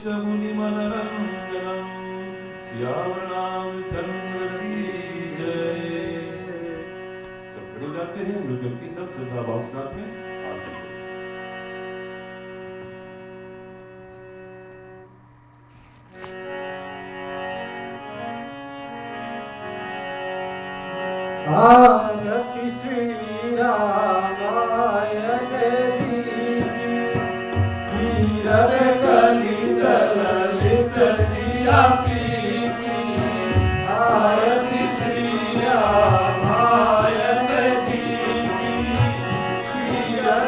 मुनि मनरंजनम सियावर रामचंद्र की जय। सब खड़े जाते हैं मिलकर के सब श्रद्धा भाव के साथ में आरती करो। आरती श्री रामायण जी की कीरत कलित ललित जिया प्रीति। आरती श्री रामायण जी की कीरत कलित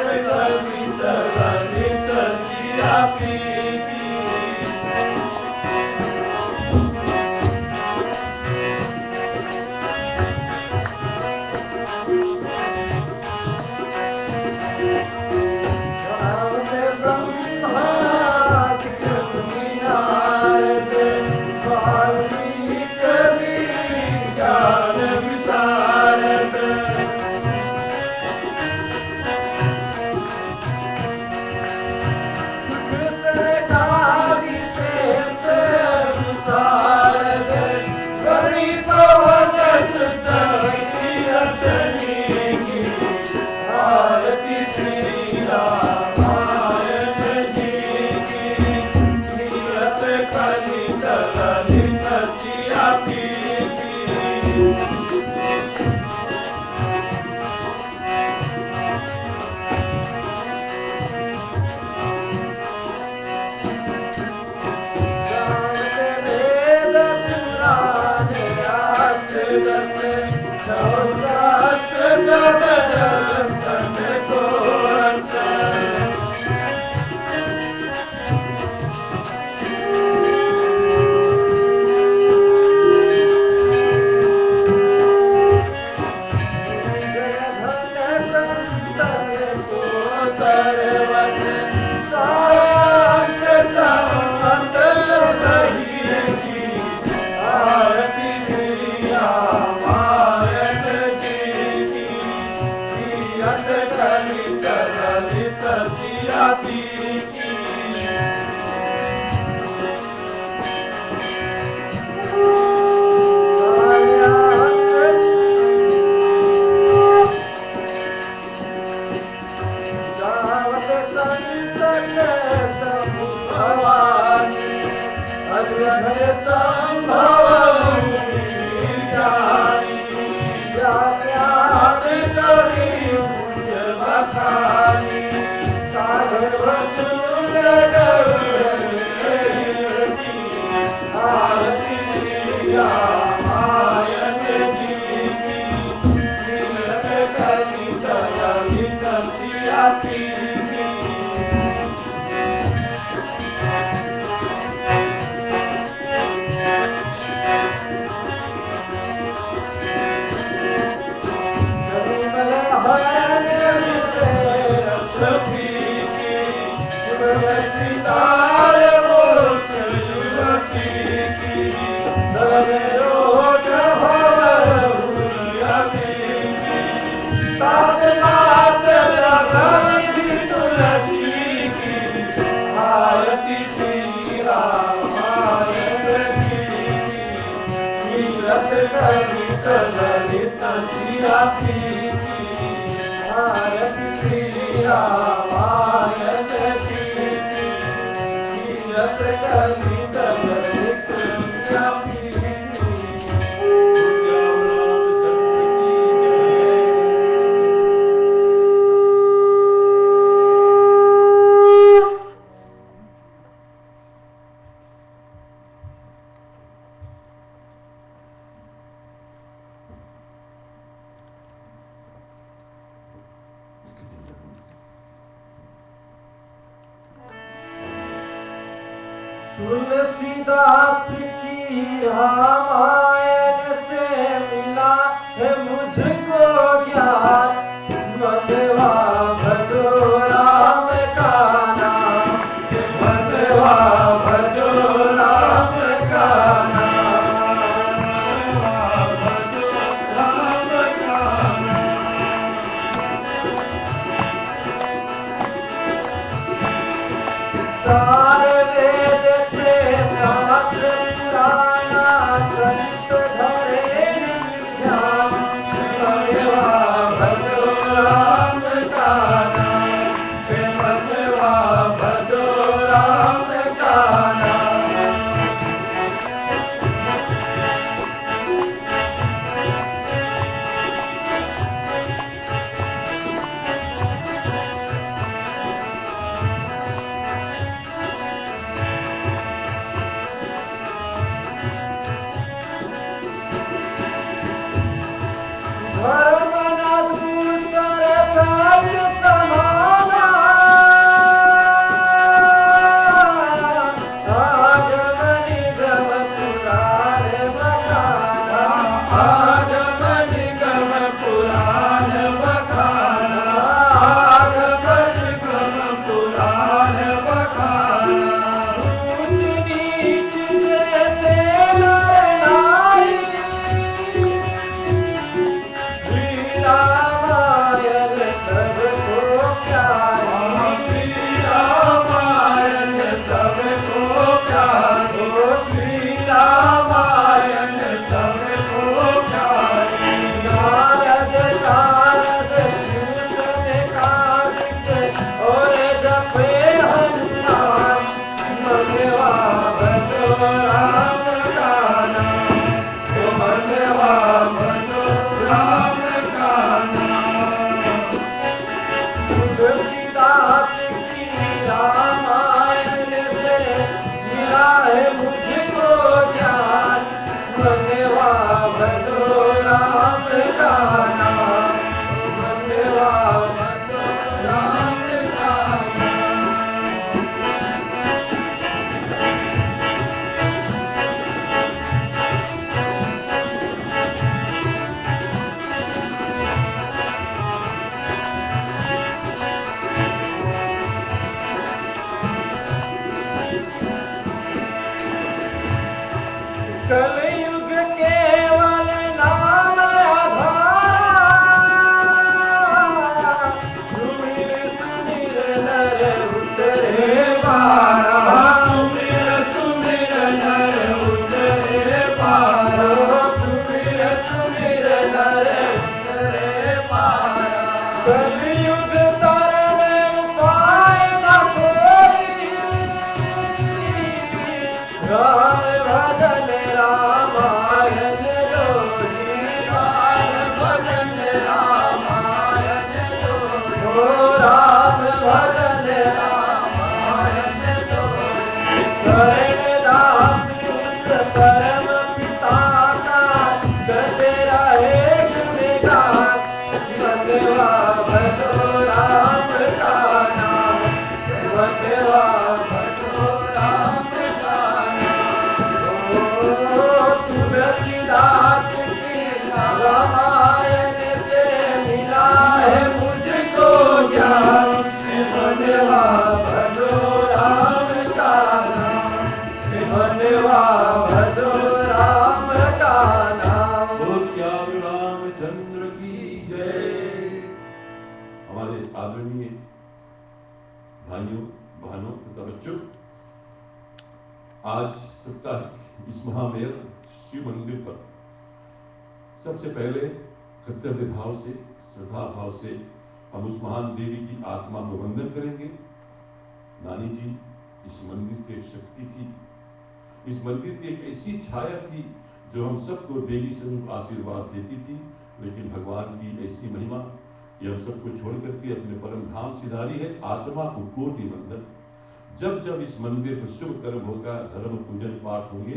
ललित जिया प्रीति। तुलसीदास की रामायण से मिला है मुझको ज्ञान। बंदवा भजो राम का नाम, बंदवा भजो राम का नाम, भजो राम का नाम। सबको प्यारे श्री रामायण सबको प्यारे नारद नारद कीर्तन कार्तिक और जपे हनुमान मनवा भजो राम का नाम मनवा भजो राम का नाम तुलसीदास की रामायण से मिला है मुझको ज्ञान मनवा भजो राम का नाम मनवा भजो राम का कलयुग केवल नाम आधारा सुमिर सुमिर नर उतरे पारा सुमिर सुमिर नर उतरे पारा सुमिर सुमिर नर उतरे पारा कलयुग तरन उपाय न कोई राम भजन रामायण जोड़ी राम भजन रामायण जोड़ी ओ राम भजन रामायण जोड़ी शरण दास पुत्र परम पिता का करते रहे गुणगान मनवा भजो राम का नाम मनवा भजो राम का तुलसीदास की रामायण से मिला है मुझको ज्ञान मनवा भजो राम का नाम मनवा भजो राम का नाम बोलो श्याम रामचंद्र की जय। हमारे आदरणीय भाइयों बहनों तथा बच्चों, आज सप्ताह इस महामेर शिव मंदिर पर सबसे पहले कर्तव्य भाव से श्रद्धा भाव से हम उस महान देवी की आत्मा को वंदन करेंगे। नानी जी इस मंदिर की एक शक्ति थी, इस मंदिर की एक ऐसी छाया थी जो हम सबको देवी स्वरूप आशीर्वाद देती थी, लेकिन भगवान की ऐसी महिमा कि हम सबको छोड़ करके अपने परम धाम सिधारी है। आत्मा को कोटि वंदन। जब जब इस मंदिर पर शुभ कर्म होगा, धर्म पूजन पाठ होंगे,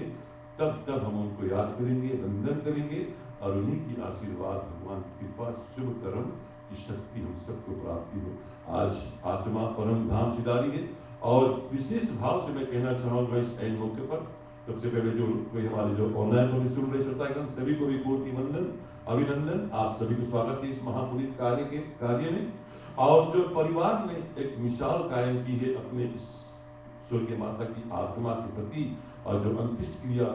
तब तब हम उनको याद करेंगे, वंदन करेंगे और उन्हीं की आशीर्वाद, भगवान की कृपा, शुभ कर्म की शक्ति हम सबको प्राप्ति हो। आज आत्मा परम धाम सिधारी है और विशेष भाव से मैं कहना चाहूँगा इस ऐन मौके पर सबसे पहले जो कोई हमारे जो ऑनलाइन पर भी सुन रहे श्रोतागण सभी को भी कोटि वंदन अभिनंदन। आप सभी को स्वागत है इस महापुनीत कार्य में। और जो परिवार ने एक मिसाल कायम की है अपने इस स्वर्गीय माता की आत्मा के प्रति, और जो अंत्येष्टि क्रिया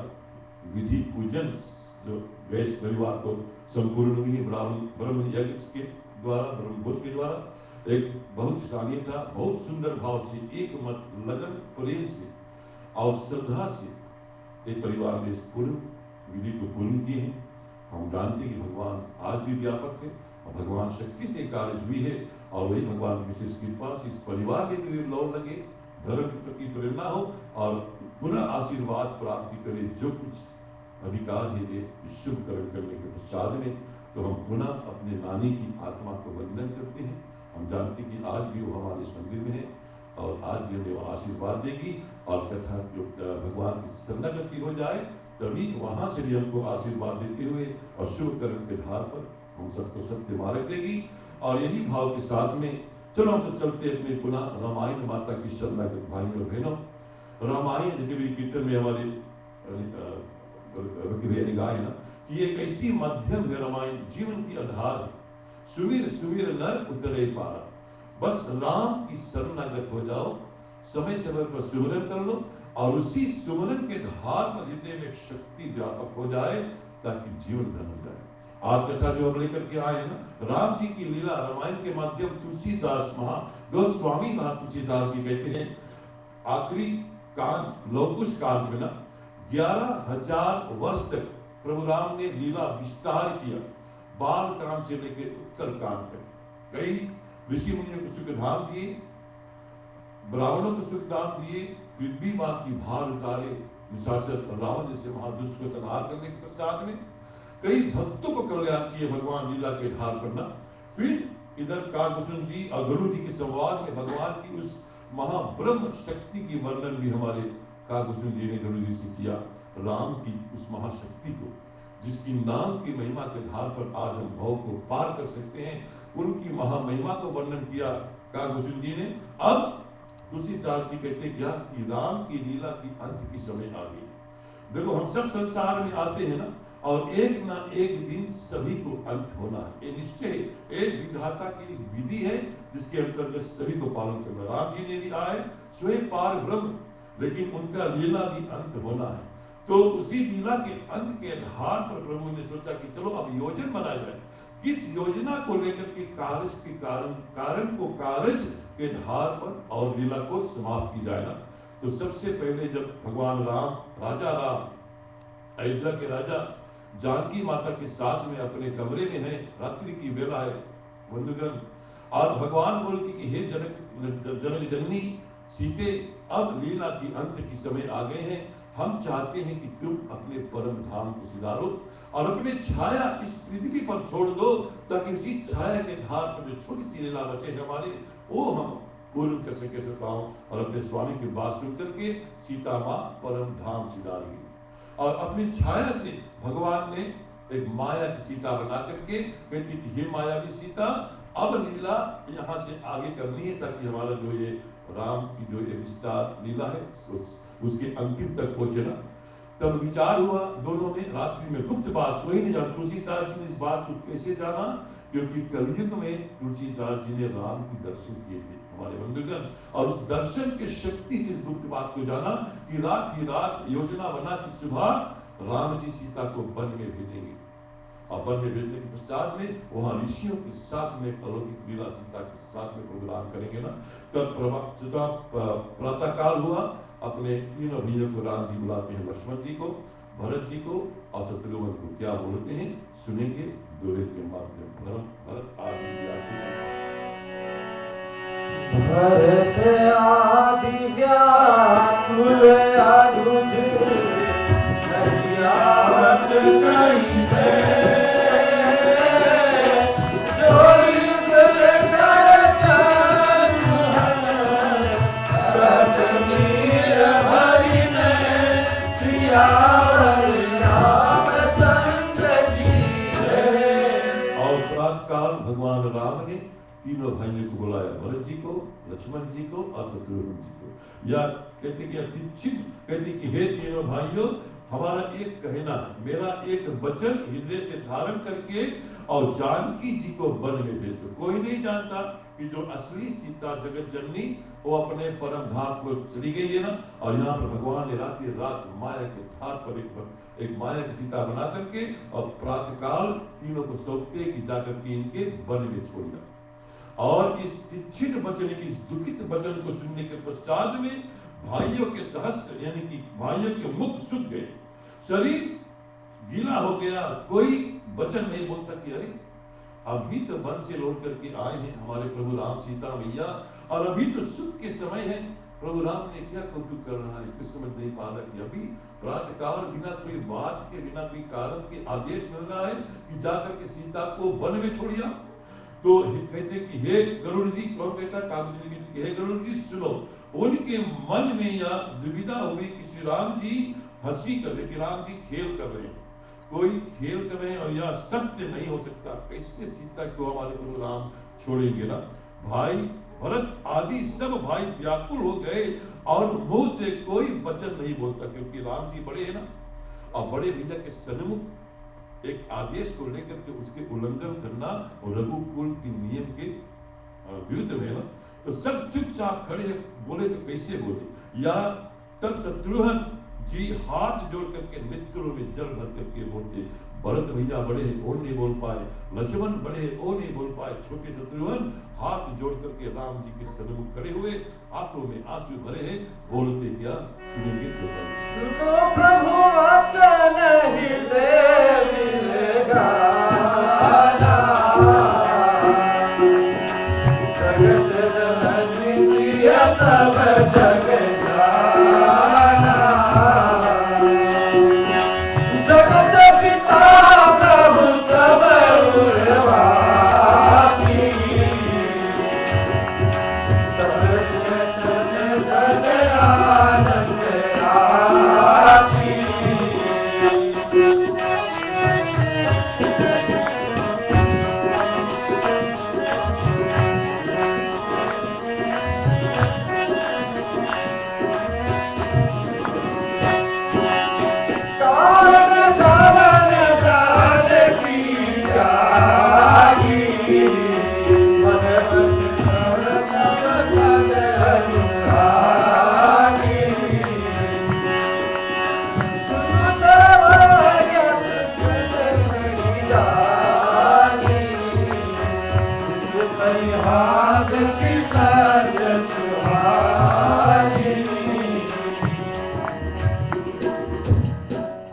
विधि पूजन जो वैश्य परिवार को संपूर्ण हुई ब्रह्म यज्ञ के द्वारा, ब्रह्मभोज के द्वारा, एक बहुत शानीय था। बहुत सुंदर भाव से, एक मत लगन प्रेम से और श्रद्धा से एक परिवार ने इस पूर्ण विधि को पूर्ण किए हैं। हम जानते कि भगवान आज भी व्यापक है और भगवान शक्ति से कार्य हुई है, और वही भगवान की विशेष कृपा से इस परिवार के लिए लौ लगे, धर्म के प्रति प्रेरणा हो और पुनः आशीर्वाद प्राप्ति करे। जो कुछ अधिकार है ये शुभ कर्म करने के पश्चात में, तो हम पुनः अपने नानी की आत्मा को वंदन करते हैं। हम जानते कि आज भी वो हमारे इस मंदिर में है और आज भी हमें वो आशीर्वाद देगी, और कथा जो भगवान की शरणागति हो जाए तभी वहां से भी हमको आशीर्वाद देते हुए और शुभ कर्म के आधार पर हम सबको सत्य मार्ग देगी। और यही भाव के साथ में चलो हम सब चलते अपने पुनः रामायण माता की शरणागत भाइयों और बहनों। रामायण जैसे भी कीर्तन में हमारे भैया ने गाया ना कि एक ऐसी माध्यम है रामायण, जीवन की आधार है। सुमिर सुमिर नर उतरे पारा, बस राम की शरणागत हो जाओ, समय समय पर सुमिरन कर लो और उसी सुमिरन के धार पर हृदय में शक्ति व्यापक हो जाए ताकि जीवन धन हो जाए। आज कथा जो हम लेकर के आए ना, राम जी की लीला रामायण के माध्यम तुलसीदास गोस्वामी महाराज तुलसीदास जी कहते हैं, आखिरी काल लौकुश काल में ना 11,000 वर्ष तक प्रभु राम ने लीला विस्तार किया, बाल काल से लेकर उत्तर काल तक। कई ऋषि मुनियों को सुख धाम दिए, ब्राह्मणों को सुख धाम दिए, पृथ्वी मां की भार उतारे, निशाचर रावण जैसे महादुष्ट को संहार करने के पश्चात में कई भक्तों को कल्याण किए भगवान लीला के धार पर ना। फिर इधर कागभूषण जी और गरुड़ जी के संवाद में भगवान की उस महाब्रह्म शक्ति की वर्णन भी हमारे कागभूषण जी ने गरुड़ जी से किया। राम की उस महाशक्ति को, जिसकी नाम की महिमा के धार पर आज हम भव को पार कर सकते हैं, उनकी महामहिमा को वर्णन किया कागभूषण जी ने। अब तुलसीदास जी कहते क्या कि राम की लीला की अंत की समय आ गई। देखो हम सब संसार में आते हैं ना, और एक ना एक दिन सभी को अंत होना है, ये निश्चय एक विधाता की विधि है जिसके अंतर्गत सभी को पालन करना। राम जी ने भी आए स्वयं पार ब्रह्म, लेकिन उनका लीला भी अंत होना है। तो उसी लीला के अंत के आधार पर प्रभु ने सोचा कि चलो अब योजना बनाया जाए, किस योजना को लेकर के कार्य के कारण को कार्य के आधार पर और लीला को समाप्त की जाए ना। तो सबसे पहले जब भगवान राम, राजा राम अयोध्या के राजा जानकी माता के साथ में अपने कमरे में है, रात्रि की वेला है बंधुगण, और भगवान बोलती कि हे जनक जननी सीते, अब लीला की अंत की समय आ गए हैं, हम चाहते हैं कि तुम अपने परम धाम को सिधारो और अपने छाया इस पृथ्वी पर छोड़ दो, ताकि उसी छाया के धार पर जो छोटी सी लीला बचे हैं हमारे, वो हम पूर्ण कर सकता हूं। और अपने स्वामी की बात सुन करके सीता माँ परम धाम सिधार गई, और अपनी छाया से भगवान ने एक माया की सीता बना करके कहती थी, हे माया की सीता, अब लीला यहाँ से आगे करनी है, ताकि हमारा जो ये राम की जो ये विस्तार लीला है उसके अंतिम तक पहुंचे ना। तब विचार हुआ दोनों में, रात्रि में गुप्त बात कोई नहीं जानता। तुलसीदास जी ने इस बात को कैसे जाना, क्योंकि कलयुग में तुलसीदास जी ने राम की दर्शन किए थे हमारे बंधुगण, और उस दर्शन के शक्ति से इस गुप्त बात को जाना कि रात ही रात योजना बना कि सुबह राम जी सीता को वन में भेजेंगे, और वन में भेजने के पश्चात में वहां ऋषियों के साथ में अलौकिक लीला सीता के साथ में प्रोग्राम करेंगे ना। तब प्रातः काल हुआ, अपने तीनों भाइयों को राम जी बुलाते हैं, लक्ष्मण जी को, भरत जी को और शत्रुघ्न को। क्या बोलते हैं सुनेंगे दोहे के माध्यम। भरत आदि भरत आदि व्याकुल अधुज नदियावत कहीं से भगवान राम ने तीनों भाइयों को बुलाया, भरत जी को, लक्ष्मण जी को और शत्रुघ्न जी को। या कहते कि हे तीनों भाइयों, हमारा एक कहना, मेरा एक वचन हृदय से धारण करके और जानकी जी को वन में भेज दो। कोई नहीं जानता कि जो असली सीता जगत जननी वो अपने परम धाम को चली गई है ना। और यहाँ पर भगवान ने रात माया के धार पर एक माया की सीता बना करके और प्रातःकाल तीनों को सौंपते कि जाकर के इनके वन में छोड़ दिया। और इस तीक्ष्ण वचन, इस दुखित वचन को सुनने के पश्चात में भाइयों के सहस्त्र यानी कि भाइयों के मुख सूख गए, शरीर गीला हो गया, कोई वचन नहीं बोलता कि अरे अभी तो वन से लौट करके आए हैं हमारे प्रभु राम सीता मैया, और अभी तो सुख के समय है, प्रभु राम ने क्या कौतुक कर रहा है, कुछ समझ नहीं पा रहा कि अभी प्रातःकाल बिना कोई बात के, बिना कोई कारण के आदेश मिल रहा है कि जाकर के सीता को वन में छोड़िया। तो कहते कि हे गरुड़ जी, कौन कहता, कागज जी, हे गरुड़ जी सुनो। उनके मन में यह दुविधा हुई कि श्री राम जी हंसी कर रहे, कि राम जी खेल कर रहे हैं, कोई खेल कर रहे हैं और यह सत्य नहीं हो सकता, कैसे सीता को हमारे प्रभु राम छोड़ेंगे ना। भाई भरत आदि सब भाई व्याकुल हो गए और मुंह से कोई वचन नहीं बोलता, क्योंकि राम जी बड़े हैं ना, और बड़े भैया के सन्मुख एक आदेश को लेकर के उसके उल्लंघन करना और रघुकुल के नियम के विरुद्ध में ना। तो सब चुपचाप खड़े हैं, बोले तो कैसे बोले। या तब शत्रुघ्न जी हाथ जोड़ करके नेत्रों में जल भर करके बोलते। भरत भैया बड़े वो नहीं बोल पाए, लक्ष्मण बड़े वो नहीं बोल पाए, छोटे शत्रुघ्न हाथ जोड़ करके राम जी के सन्मुख खड़े हुए, आंखों में आंसू भरे हैं, बोलते क्या सुनेंगे चौपाई। सुनो प्रभु वचन हृदय मिलेगा, जगत जननी प्रिय सब जग जाना, जगत पिता प्रभु सब उर्वासी, सब जन जन आनंद राशि।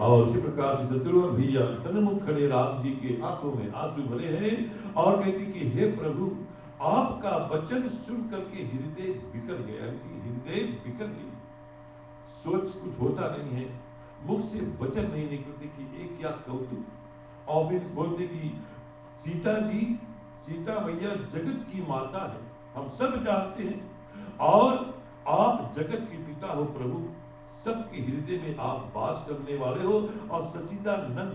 और इसी प्रकार से शत्रुघ्न भैया सन्मुख खड़े राम जी के आंखों में आंसू भरे हैं और कहती कि हे प्रभु आपका वचन सुन करके हृदय बिखर गया, हृदय बिखर गई, सोच कुछ होता नहीं है, मुख से वचन नहीं निकलते कि एक क्या कौतुक। और फिर बोलते कि सीता जी, सीता मैया जगत की माता है, हम सब जानते हैं, और आप जगत के पिता हो प्रभु, सबके हृदय में आप वास करने वाले हो, और सच्चिदानंद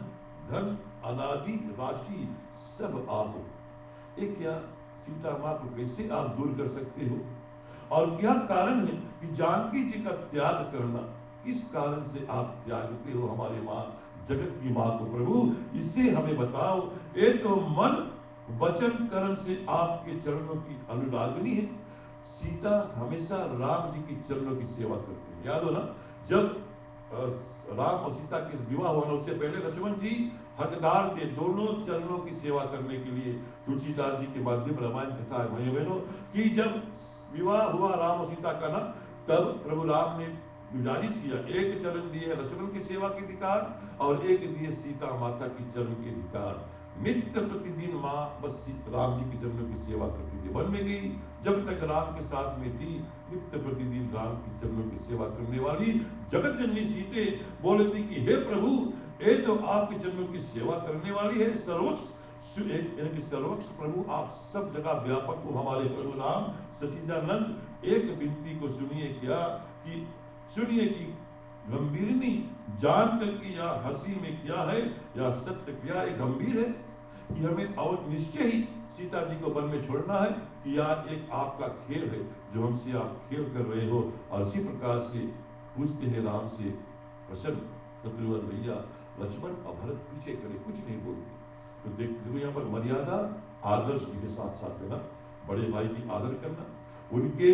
धन अनादि राशि सब आप हो। एक क्या सीता माँ को कैसे आप दूर कर सकते हो, और क्या कारण है कि जानकी जी का त्याग करना, किस कारण से आप त्यागते हो हमारे माँ जगत की माँ को प्रभु, इससे हमें बताओ। एक तो मन वचन कर्म से आपके चरणों की अनुरागनी है। सीता हमेशा राम जी की चरणों की सेवा करती है, याद हो ना, जब राम और सीता के विवाह हुआ, उससे पहले लक्ष्मण जी हकदार थे दोनों चरणों की सेवा करने के लिए। तुलसीदास जी के माध्यम रामायण कथा है भाइयों बहनों कि जब विवाह हुआ राम और सीता का ना, तब प्रभु राम ने विभाजित किया, एक चरण दिए लक्ष्मण की सेवा के अधिकार और एक दिए सीता माता की चरण के अधिकार। नित्य प्रतिदिन माँ बस राम जी के चरणों की सेवा करती थी, वन में गई जब तक राम के साथ में थी, नित्य प्रतिदिन राम की चरणों की सेवा करने वाली जगत जननी सीते बोलती कि हे प्रभु ये तो आपके चरणों की सेवा करने वाली है, सर्वक्ष प्रभु आप सब जगह व्यापक हो हमारे प्रभु राम सच्चिदानंद। एक विनती को सुनिए क्या कि सुनिए कि गंभीरनी जान करके या हंसी में क्या है या सत्य क्या है, गंभीर है कि हमें और निश्चय ही सीता जी को वन में छोड़ना है कि यह एक आपका खेल है जो हमसे आप खेल कर रहे हो। और इसी प्रकार से पूछते हैं राम से प्रसन्न शत्रुघ्न भैया, लक्ष्मण और भरत पीछे खड़े कुछ नहीं बोलते। तो देखो यहाँ पर मर्यादा आदर्श के साथ साथ देना, बड़े भाई की आदर करना, उनके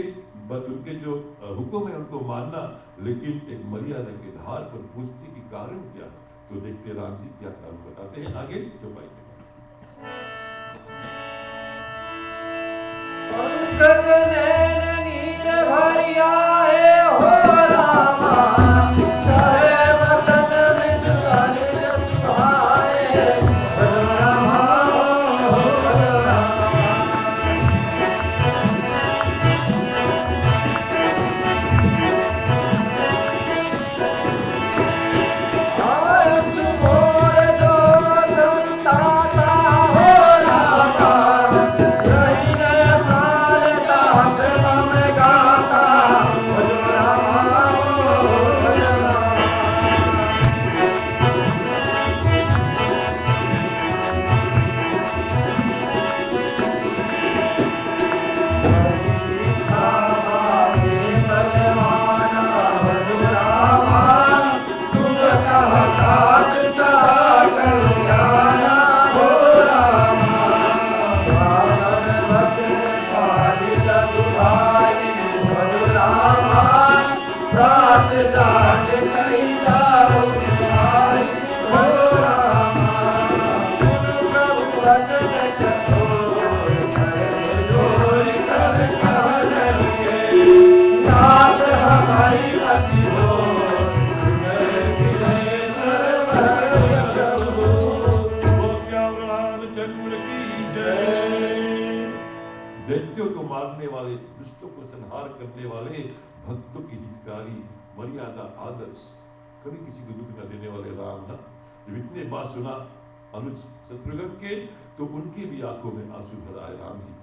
जो हुक्म है उनको मानना, लेकिन एक मर्यादा के आधार पर पूछने की कारण क्या है। तो देखते राम जी क्या कारण बताते हैं आगे चौपाई से। पंकज नैन नीर भरि आए हो रामा, चाहे वतन विदुर सुहाए, रामा हो रामा। आयत मोर जो संताता हो रामा, रही न प्राण मारने वाले, दुष्टों को संहार करने वाले, भक्तों की हितकारी, मर्यादा आदर्श, कभी किसी को दुख न देने वाले राम ना, जब इतने बात सुना अनुज शत्रुघ्न के, तो उनकी भी आंखों में आंसू भर आए राम जी की।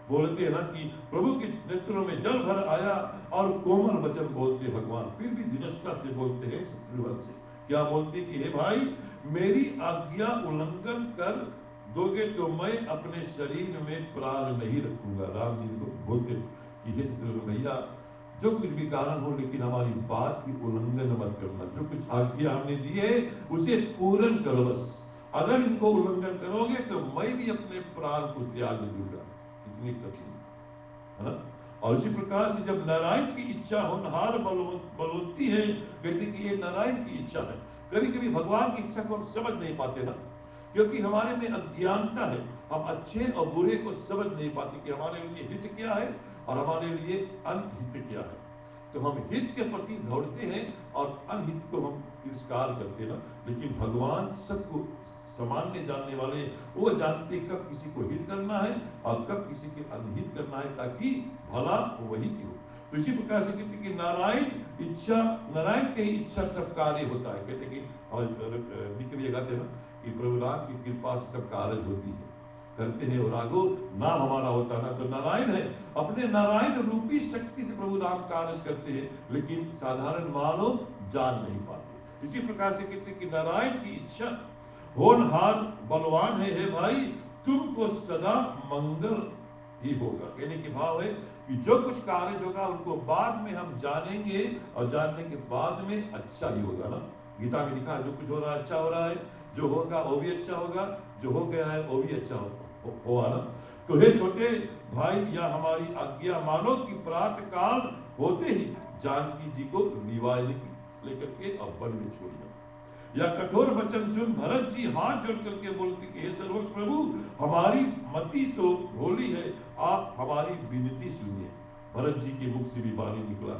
बोलते हैं ना कि प्रभु के नेत्रों में जल भर आया और कोमल वचन बोलते भगवान, फिर भी धीरजता से बोलते हैं शत्रुघ्न से। क्या बोलते कि हे भाई, मेरी आज्ञा उल्लंघन कर दोगे तो मैं अपने शरीर में प्राण नहीं रखूंगा। राम जी को बोलते कि हे शत्रुघ्न भैया, जो कुछ भी कारण हो, लेकिन हमारी बात की उल्लंघन मत करना। जो कुछ आज्ञा हमने दी है उसे पूर्ण करो बस। अगर इनको उल्लंघन करोगे तो मैं भी अपने प्राण को त्याग दूंगा। इतनी कठिन है ना। और इसी प्रकार से जब नारायण की इच्छा होनहार बलवंती है, कहते कि ये नारायण की इच्छा है। कभी कभी भगवान की इच्छा को हम समझ नहीं पाते ना, क्योंकि हमारे में अज्ञानता है। हम अच्छे और बुरे को समझ नहीं पाते कि हमारे लिए हित क्या है और हमारे लिए अनहित क्या है। तो हम हित के प्रति दौड़ते हैं और अनहित को हम तिरस्कार करते हैं ना। लेकिन भगवान सबको सामान्य जानने वाले, वो जानते कब किसी को हित करना है और कब किसी के अनहित करना है, ताकि भला वही की हो। तो इसी प्रकार से कहते कि नारायण इच्छा, नारायण की इच्छा सब कार्य होता है। कहते कि कहते हैं ना कि प्रभु राम की कृपा से सब कार्य होती है, करते हैं और आगो नाम हमारा होता ना। तो नारायण है, अपने नारायण रूपी शक्ति से प्रभु राम कार्य करते हैं, लेकिन साधारण मानव जान नहीं पाते। इसी प्रकार से कहते कि नारायण की इच्छा होनहार बलवान है, हे भाई तुमको सदा मंगल ही होगा। कहने के भाव है कि जो कुछ कार्य होगा उनको बाद में हम जानेंगे और जानने के बाद में अच्छा ही होगा ना। गीता में लिखा है जो कुछ हो रहा है अच्छा हो रहा है, जो होगा वो भी अच्छा होगा, जो हो गया है वो भी अच्छा होगा ना। तो हे छोटे भाई, या हमारी आज्ञा मानो कि प्रातः काल होते ही जानकी जी को निवाय लेकर के और वन में छोड़ दिया। या कठोर वचन सुन भरत जी हाथ जोड़ करके बोलते कि हे सर्वोच्च प्रभु, हमारी मति तो भोली है, आप हमारी विनती सुनिए। भरत जी के मुख से भी वाणी निकला।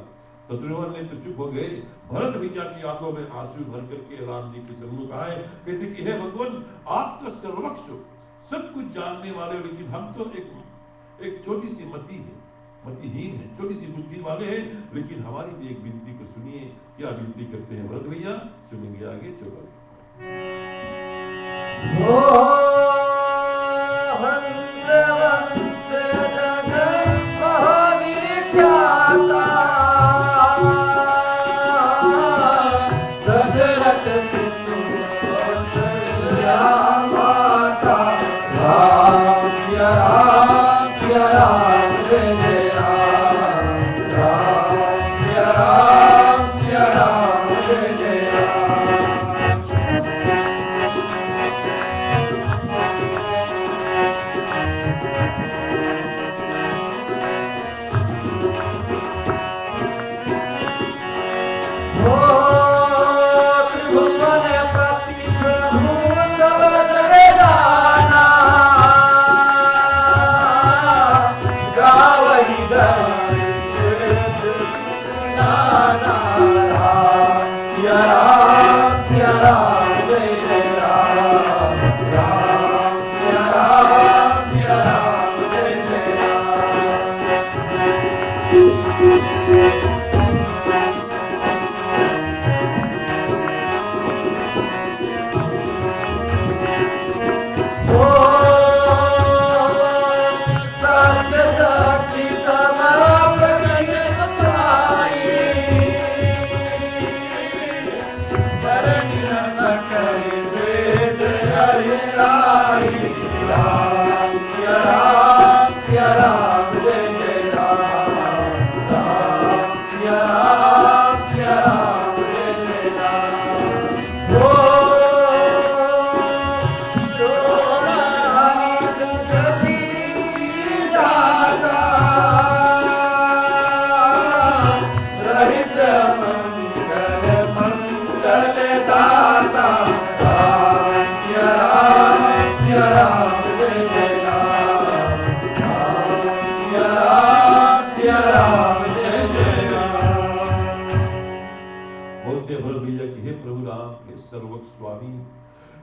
शत्रुघ्न ने तो चुप हो गए। भरत भैया की आंखों में आंसू भर करके राम जी के सम्मुख आए, कहते कि हे भगवान, आप तो सर्वक्ष हो, सब कुछ जानने वाले, लेकिन हम तो एक छोटी सी मति है, मतिहीन है, छोटी सी बुद्धि वाले हैं, लेकिन हमारी भी एक विनती को सुनिए। क्या विनती करते हैं भरत भैया, सुनेंगे आगे। चलो हंस वंश जन महाविख्याता, दशरथ सुत माता, राम जय राम जय राम जय राम, राम जय राम जय राम जय राम।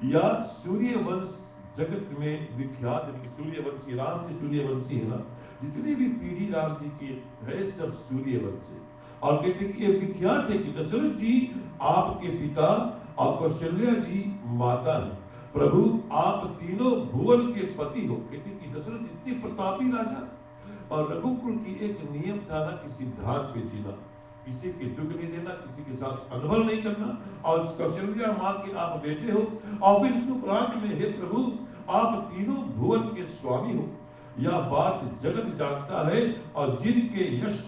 या सूर्यवंश जगत में विख्यात, सूर्यवंशी राम जी सूर्यवंशी है ना, जितनी भी पीढ़ी राम जी की है सब सूर्यवंश से। और कहते कि ये विख्यात है कि दशरथ जी आपके पिता और कौशल्या जी माता है। प्रभु आप तीनों भुवन के पति हो। कहते कि दशरथ इतने प्रतापी राजा, और रघुकुल की एक नियम था ना कि सिद्धांत पे जीना, किसी के दुख नहीं देना, किसी के साथ अनबल नहीं करना। और कौशल्या माँ के आप बेटे हो, और फिर इसको प्रांत में हे प्रभु आप तीनों भुवन के स्वामी हो, यह बात जगत जानता है। और जिनके यश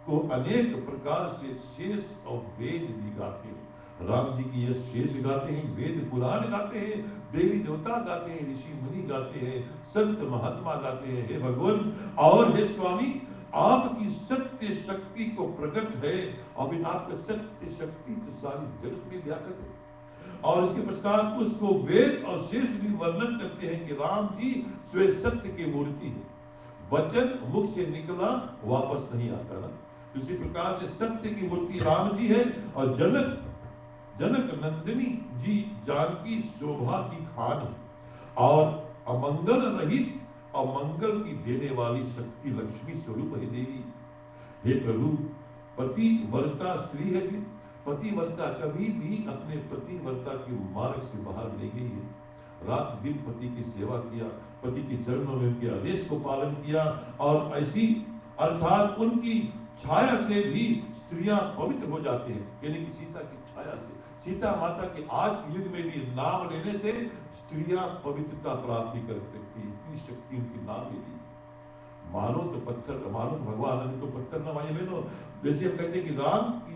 को अनेक प्रकार से शेष और वेद भी गाते हैं। राम जी की यश शेष गाते हैं, वेद पुराण गाते हैं, देवी देवता गाते हैं, ऋषि मुनि गाते हैं, संत महात्मा गाते हैं। हे भगवान और हे स्वामी आपकी सत्य शक्ति को प्रकट है, और फिर आपका सत्य शक्ति तो सारी जगत में व्यापक है। और इसके पश्चात उसको वेद और शेष भी वर्णन करते हैं कि राम जी स्वयं सत्य की मूर्ति है, वचन मुख से निकला वापस नहीं आता ना। इसी प्रकार से सत्य की मूर्ति राम जी है, और जनक नंदिनी जी जानकी शोभा की खान, और अमंगल रहित और मंगल की देने वाली शक्ति लक्ष्मी स्वरूप है देवी। हे प्रभु पतिव्रता स्त्री है, पतिव्रता कभी भी अपने पतिव्रता के मार्ग से बाहर नहीं गई है। रात दिन पति की सेवा किया, पति के चरणों में उनके आदेश को पालन किया, और ऐसी अर्थात उनकी छाया से भी स्त्रियां पवित्र हो जाते हैं। यानी कि सीता की छाया से, सीता माता के आज के युग में भी नाम लेने से स्त्रियां पवित्रता प्राप्ति कर सकती, इतनी शक्ति उनके नाम में भी। मानो तो पत्थर, मानो तो भगवान तो पत्थर ना मानिए बहनों। जैसे हम कहते हैं कि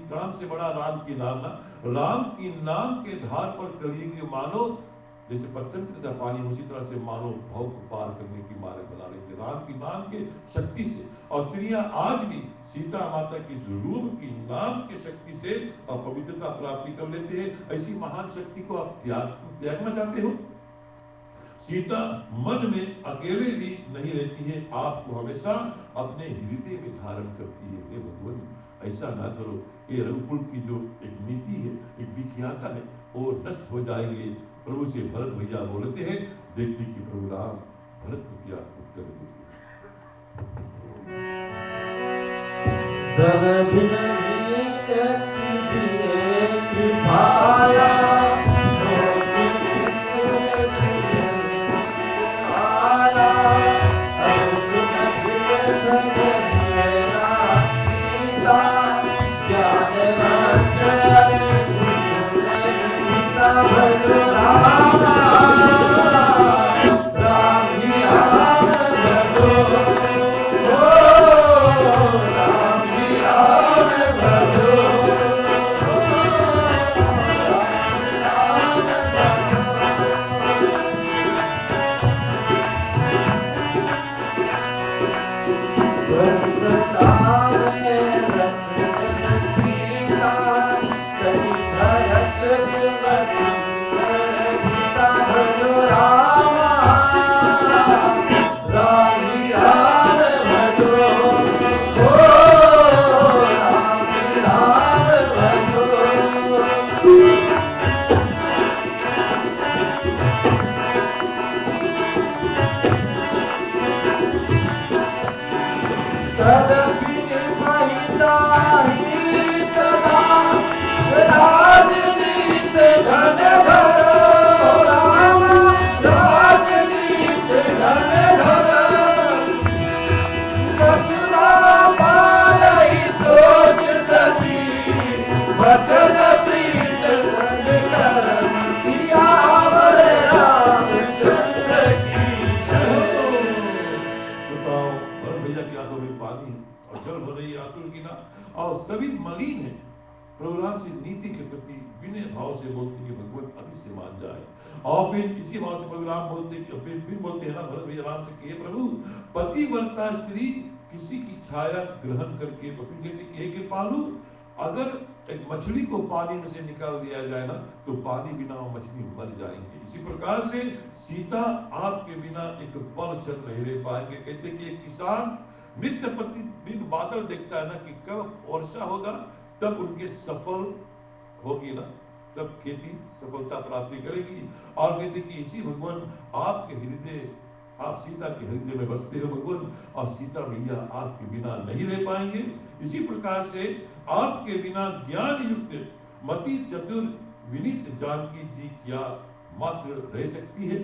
राम से बड़ा राम की नाम ना, राम की नाम के धार पर कलियुग मानो जैसे पत्थर की तरह पानी, उसी तरह से मानो भव को पार करने की मार्ग बना लेते राम की नाम के शक्ति से। और स्त्रियां आज भी सीता माता की रूप की नाम की शक्ति से पवित्रता प्राप्ति कर लेते हैं। ऐसी महान शक्ति को आप त्यागना चाहते हो? सीता मन में अकेले भी नहीं रहती है, आपको हमेशा अपने हृदय में धारण करती है। हे भगवान ऐसा ना करो, ये रघुकुल की जो एक नीति है, एक विख्याता है, वो नष्ट हो जाएंगे। प्रभु से भरत भैया बोलते हैं, देखते कि प्रभु राम भरत को क्या उत्तर देते पतिव्रता स्त्री किसी की छाया ग्रहण करके कृपालु, अगर एक मछली को पानी में से निकाल दिया जाए ना तो पानी बिना मछली मर जाएंगे। इसी प्रकार से सीता आपके बिना एक पल क्षण नहीं रह पाएंगे। कहते कि एक किसान नित्य प्रतिदिन बादल देखता है ना कि कब वर्षा होगा, तब उनके सफल होगी ना, तब खेती सफलता प्राप्ति करेगी। और कहते कि इसी भगवान आपके हृदय आप सीता के हृदय में बसते हो भगवान, और सीता मैया आपके बिना नहीं रह पाएंगे। इसी प्रकार से आपके बिना ज्ञान युक्त मति चतुर विनीत जानकी जी क्या मात्र रह सकती है।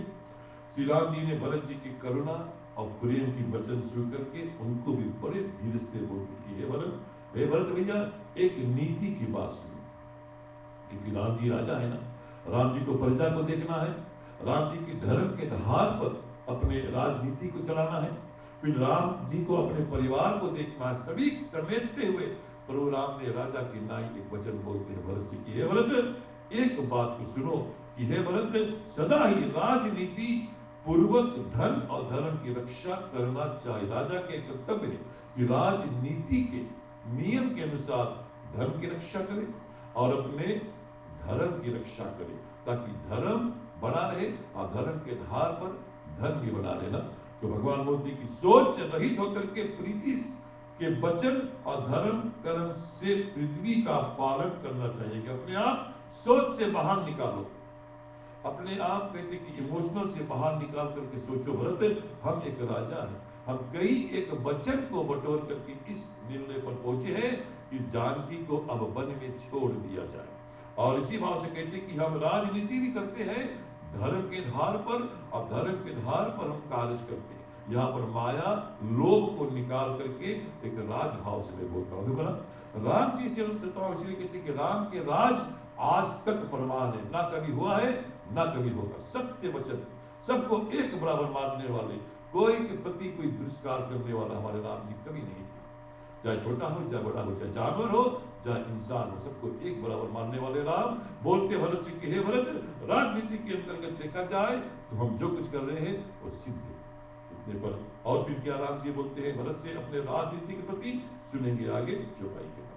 श्री राम जी ने भरत जी की करुणा और प्रेम की वचन सुन करके उनको भी बड़े धीरे से बोलते कि हे भरत भैया, एक नीति की बात सुनो। क्योंकि राम जी राजा है ना, राम जी को प्रजा को देखना है, राम जी की धर्म के आधार पर अपने राजनीति को चलाना है, फिर राम जी को अपने परिवार को देखना है, सभी समेटते हुए प्रभु राम ने राजा की नाई एक वचन बोलते हैं भरत जी की, हे भरत एक बात को सुनो कि हे भरत, सदा ही राजनीति पूर्वक धर्म और धर्म की रक्षा करना चाहिए। राजा के कर्तव्य है कि राजनीति के नियम के अनुसार धर्म की रक्षा करे और अपने धर्म की रक्षा करे, ताकि धर्म बना रहे और धर्म के आधार पर धर्म भी बना रहना। तो भगवान मोदी की सोच रहित होकर के प्रीति के वचन और धर्म कर्म से पृथ्वी का पालन करना चाहिए। कि अपने आप सोच से बाहर निकालो, अपने आप कहते कि इमोशनल से बाहर निकाल करके सोचो भरत, हम एक राजा हैं, हम कई एक वचन को बटोर करके इस निर्णय पर पहुंचे हैं कि जानकी को अब वन में छोड़ दिया जाए। और इसी भाव से कहते कि हम राजनीति भी करते हैं धर्म के आधार पर, और धर्म के आधार पर हम कार्य करते हैं। यहाँ पर माया लोभ को निकाल करके एक राजभाव से मैं बोलता हूँ बोला राम जी से इसलिए कहते कि राम के राज आज तक प्रमाण है, ना कभी हुआ है ना कभी होगा। सत्य वचन, सबको एक बराबर मानने वाले, कोई के प्रति कोई दुष्कार करने वाला हमारे राम जी कभी नहीं थे। चाहे छोटा हो चाहे बड़ा हो, चाहे जानवर हो चाहे इंसान हो, सबको एक बराबर मानने वाले राम बोलते भरत से कि हे भरत, राजनीति के अंतर्गत देखा जाए तो हम जो कुछ कर रहे हैं वो सिद्ध है इतने पर। और फिर क्या राम जी बोलते हैं भरत से अपने राजनीति के प्रति, सुनेंगे आगे चौपाई के बाद।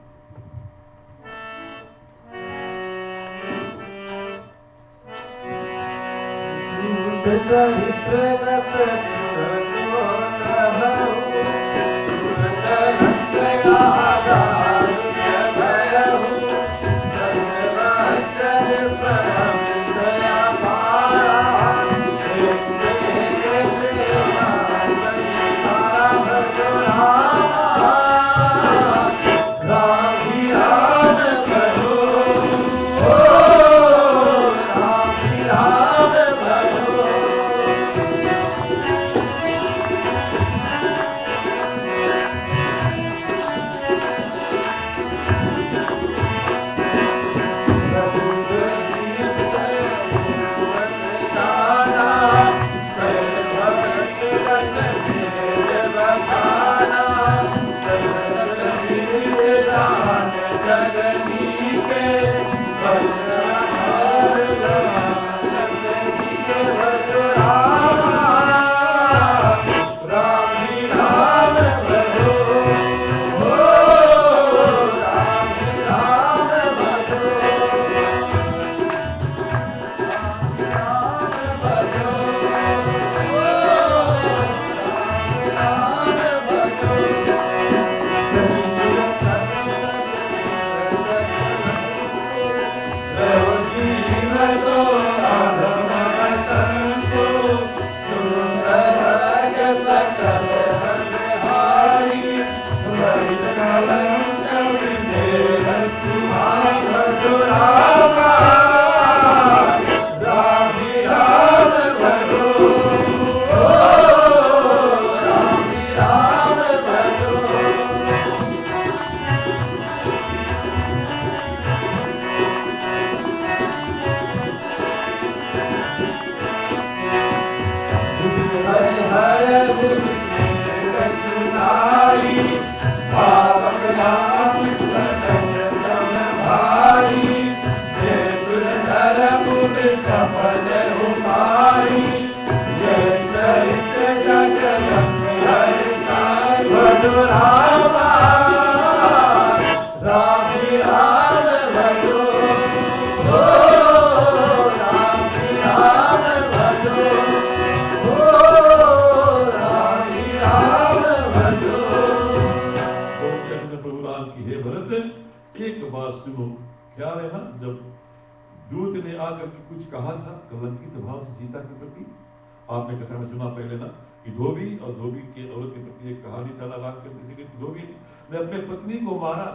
आपने कथा में सुना पहले ना कि धोबी और धोबी के औरत के प्रति एक कहानी था राम चंद्र जी की। धोबी ने अपने पत्नी को मारा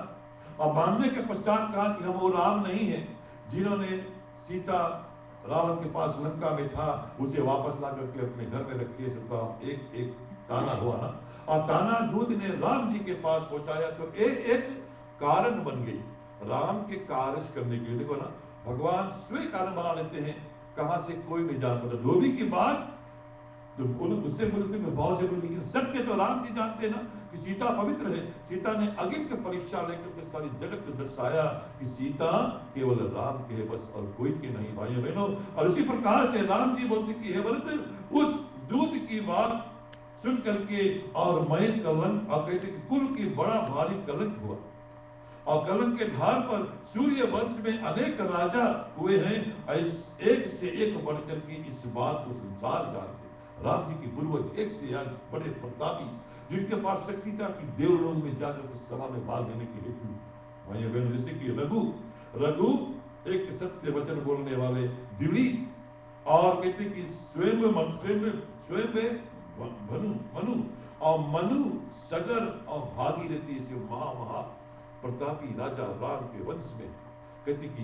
और मारने के पश्चात कहा कि हम वो राम नहीं है जिन्होंने सीता रावण के पास लंका में था उसे वापस ला करके अपने घर में रखिए। एक एक ताना हुआ ना, और ताना दूत ने राम जी के पास पहुंचाया तो एक कारण बन गई राम के कार्य करने के लिए। देखो ना, भगवान स्वयं कारण बना लेते हैं, कहां से कोई नहीं जान पाता। धोबी की बात तो बोलो गुस्से बोलते में भाव से बोले, लेकिन सत्य तो राम जी जानते हैं ना कि सीता पवित्र है। सीता ने अगिन की परीक्षा लेकर के सारी जगत को दर्शाया कि सीता केवल राम के है बस, और कोई के नहीं भाइयों बहनों। और इसी प्रकार से राम जी बोलते कि हे भरत, उस दूत की बात सुन करके और मैं कलंक, और कहते कि कुल की बड़ा भारी कलंक हुआ, और कलंक के धार पर सूर्य वंश में अनेक राजा हुए हैं, एक से एक बढ़कर के इस बात को संसार जानते। राम जी के पूर्वज एक से एक बड़े प्रतापी, जिनके पास शक्ति था कि देवलोक में जाकर के सभा में भाग लेने के हेतु भाई बहन, जैसे कि रघु एक सत्य वचन बोलने वाले दिली, और कहते कि स्वयं मनु और मनु सगर और भागीरथी से महा प्रतापी राजा राम के वंश में, कहते कि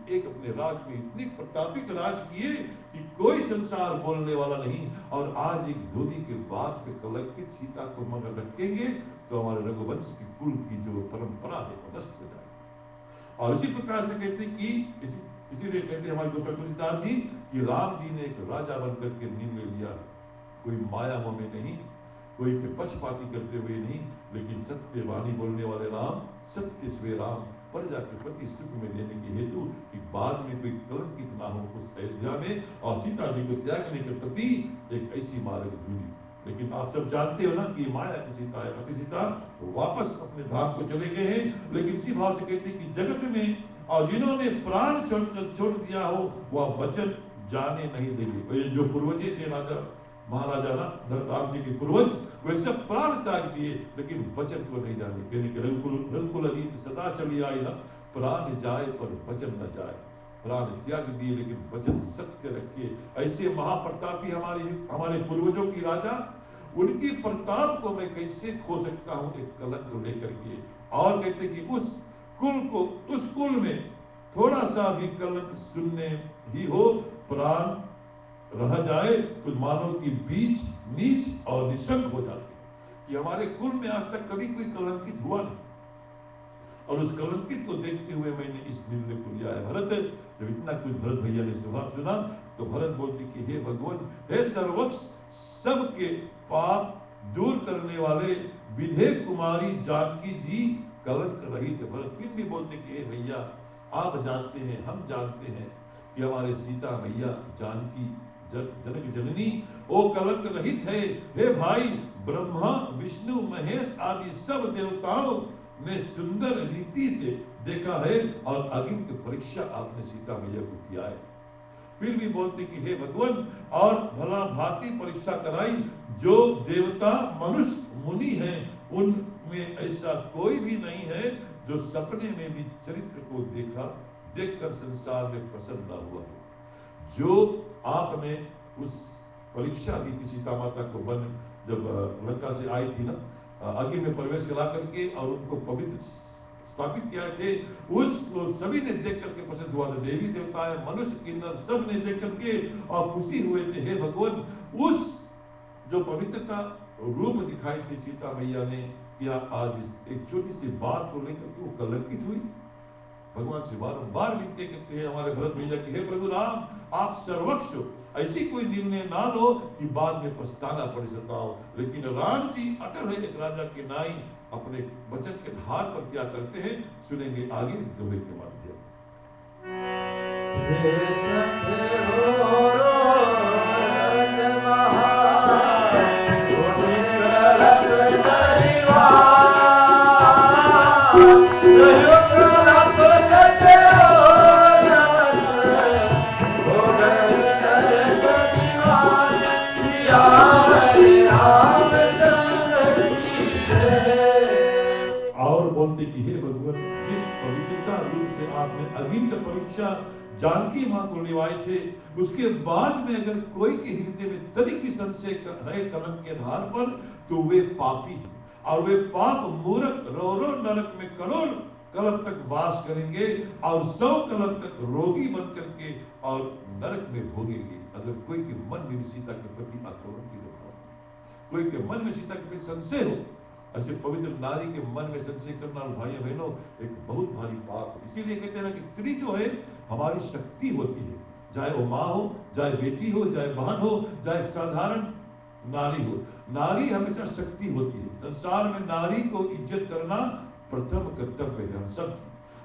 एक अपने राज में इतनी प्रतापिक राज किए कि कोई संसार बोलने वाला नहीं। और आज एक धोबी के बात पे कलंकित सीता को मगर रखेंगे तो हमारे रघुवंश की कुल की जो परंपरा है वो नष्ट हो जाएगी। और इसी प्रकार से कहते कि इसीलिए कहते हमारे गोस्वामी तुलसीदास जी कि राम जी ने एक राजा बनकर के निर्णय लिया, कोई माया मोह में नहीं, कोई के पक्षपाती करते हुए नहीं, लेकिन सत्य वाणी बोलने वाले राम, सत्य स्वे राम, प्रजा के प्रति सुख में देने के हेतु कि बाद में कोई कलंकित ना हो उस अयोध्या में, और सीता जी को त्यागने के प्रति एक ऐसी मार्ग ढूंढी। लेकिन आप सब जानते हो ना कि माया की सीता है, पति सीता वापस अपने धाम को चले गए हैं। लेकिन इसी भाव से कहते कि जगत में और जिन्होंने प्राण छोड़ दिया हो वह वचन जाने नहीं देंगे। जो पूर्वजे थे राजा महाराजा ना राम जी के पूर्वज, वे सब प्राण त्याग दिए लेकिन वचन को नहीं जाने। कहने के रघुकुल रीत सदा चली आई ना, प्राण जाए पर वचन न जाए। प्राण त्याग दिए लेकिन वचन सत्य रखिए। ऐसे महाप्रतापी हमारे पूर्वजों की राजा, उनकी प्रताप को मैं कैसे खो सकता हूँ एक कलंक को लेकर के। और कहते कि उस कुल में थोड़ा सा भी कलंक सुनने ही हो, प्राण रह जाए तो मानो कि बीच नीच और निशंक हो जाते कि हमारे कुल में आज तक कभी कोई कलंकित हुआ नहीं। और उस कलंकित को देखते हुए मैंने इस निर्णय को लिया है। भरत, जब इतना कुछ भरत भैया ने सुना तो भरत बोलती कि हे भगवान, हे सर्वक्ष, सबके पाप दूर करने वाले विधे कुमारी जानकी जी कलंक रहित। भरत फिर भी बोलते कि हे भैया, आप जानते हैं, हम जानते हैं कि हमारे सीता मैया जानकी जनक जननी वो कलंक रहित है। हे भाई, ब्रह्मा विष्णु महेश आदि सब देवताओं ने सुंदर रीति से देखा है और अग्नि की परीक्षा आपने सीता मैया को किया है। फिर भी बोलते कि हे भगवान, और भला भांति परीक्षा कराई, जो देवता मनुष्य मुनि हैं उनमें ऐसा कोई भी नहीं है जो सपने में भी चरित्र को देखकर संसार में प्रसन्न न हुआ हो। जो आपने उस परीक्षा दी थी सीता माता को, जब लंका से आई थी ना, अग्नि में प्रवेश करा करके और उनको पवित्र स्थापित किया थे, उस सभी ने देख करके पसंद हुआ था। देवी देवता है, मनुष्य किन्नर सब ने देख करके और खुशी हुए थे। हे भगवान, उस जो पवित्रता रूप दिखाई थी सीता मैया ने, क्या आज एक छोटी सी बात को लेकर के वो कलंकित हुई? भगवान से बारंबार विनती करते हैं हमारे भरत भैया कि हे प्रभु राम, आप सर्वक्ष हो, ऐसी कोई निर्णय ना लो कि बाद में पछताना पड़ सकता हो। लेकिन राम जी अटल है एक राजा के नाई, अपने वचन के धार पर क्या करते हैं सुनेंगे आगे दोहे के माध्यम। जानकी मां को लिवाए थे। उसके बाद में अगर कोई के हृदय में तनिक भी संशय रहे कलम के आधार पर, तो वे पापी हैं और वे पाप मूर्ख रो रो नरक में करोड़ कलम तक वास करेंगे और 100 कलम तक रोगी बन करके और नरक में भोगेंगे। अगर कोई के मन में सीता के प्रति आक्रमण की भावना, कोई के मन में सीता के प्रति संशय हो, ऐसे पवित्र नारी के मन में संशय करना भाइयों बहनों एक बहुत भारी पाप है। इसीलिए कहते हैं ना कि स्त्री जो है हमारी शक्ति होती है, चाहे वो माँ हो, चाहे बेटी हो, चाहे बहन हो, चाहे साधारण नारी हो। नारी हमेशा शक्ति होती है। संसार में नारी को इज्जत करना प्रथम कर्तव्य है हम सब।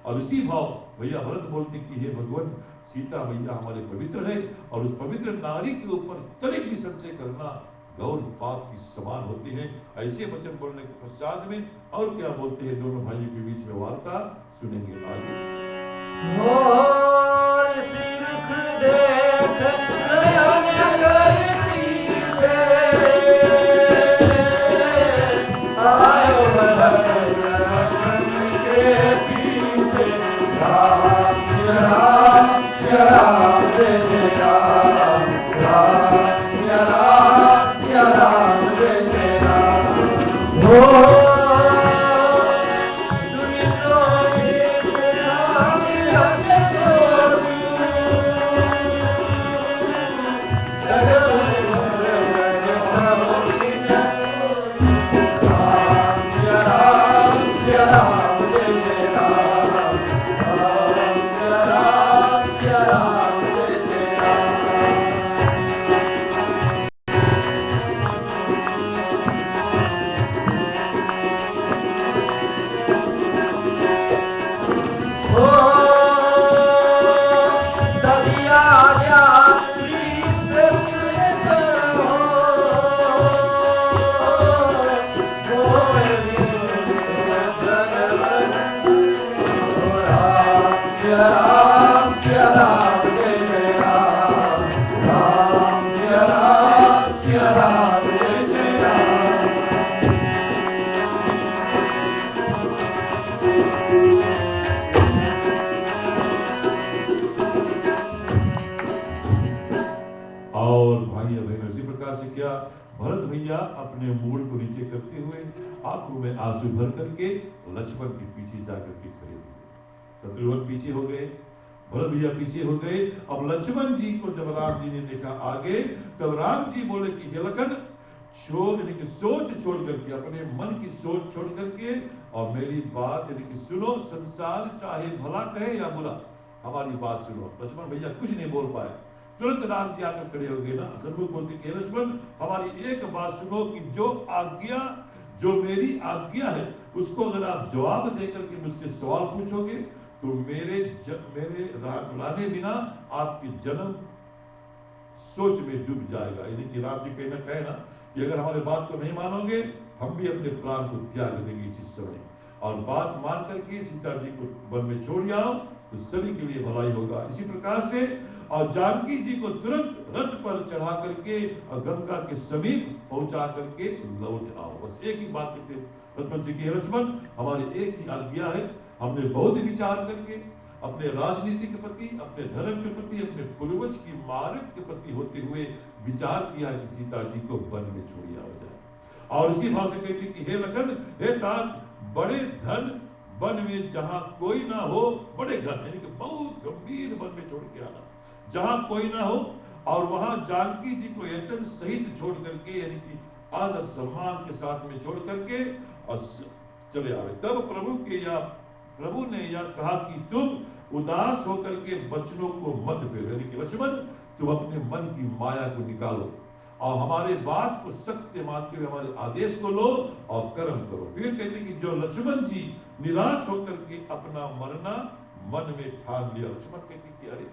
और इसी भाव भैया भरत बोलते कि हे भगवान, सीता मैया हमारे पवित्र है और उस पवित्र नारी के ऊपर तनिक भी संशय करना गौर पाप की समान होती है। ऐसे वचन बोलने के पश्चात में और क्या बोलते हैं दोनों भाइयों के बीच में वार्ता सुनेंगे आगे। अपने मूड को नीचे करते हुए आंखों में आंसू भर करके लक्ष्मण के पीछे जाकर के खड़े हो गए। शत्रुघ्न पीछे हो गए, भरत भैया पीछे हो गए। अब लक्ष्मण जी को जब राम जी ने देखा आगे, तब राम जी बोले कि हे लखन, यानी कि सोच छोड़ करके, अपने मन की सोच छोड़ करके और मेरी बात यानी कि सुनो। संसार चाहे भला कहे या बुरा, हमारी बात सुनो। लक्ष्मण भैया कुछ नहीं बोल पाए, तुरंत राम जी आकर खड़े हो गए ना। सन्मुख बोलते कि लक्ष्मण, हमारी एक बात सुनो कि जो आज्ञा, जो मेरी आज्ञा है, उसको अगर आप जवाब देकर के मुझसे सवाल पूछोगे तो मेरे लाने बिना आपकी जन्म सोच में डूब जाएगा। यानी कि राम जी कहना कहे ना कि अगर हमारे बात को नहीं मानोगे, हम भी अपने प्राण को त्याग देंगे इसी समय। और बात मान करके सीता जी को वन में छोड़ आओ तो सभी के लिए भलाई होगा। इसी प्रकार से और जानकी जी को तुरंत रथ पर चढ़ा करके और गंगा के समीप पहुंचा करके लौट आओ। बस एक ही बात कहते लक्ष्मण जी की, लक्ष्मण हमारी एक ही आज्ञा है। हमने बहुत विचार करके अपने राजनीति के प्रति, अपने धर्म के प्रति, अपने पूर्वज की मार्ग के प्रति होते हुए विचार किया कि सीता जी को वन में छोड़ी आओ जाए। और इसी भाव से कहती कि हे लखन, हे तात, बड़े धन वन में जहां कोई ना हो, बड़े घर यानी कि बहुत गंभीर वन में छोड़ के आना, जहां कोई ना हो, और वहां जानकी जी को यतन सहित छोड़ करके यानी कि आदर सम्मान के साथ में छोड़ करके और चले आवे। तब प्रभु ने यह कहा कि तुम उदास होकर के वचनों को मत फेरो, यानी कि लक्ष्मण तुम अपने मन की माया को निकालो और हमारे बात को सत्य मानते हुए हमारे आदेश को लो और कर्म करो। फिर कहते कि जो लक्ष्मण जी निराश होकर के अपना मरना मन में ठान लिया। लक्ष्मण कहते कि अरे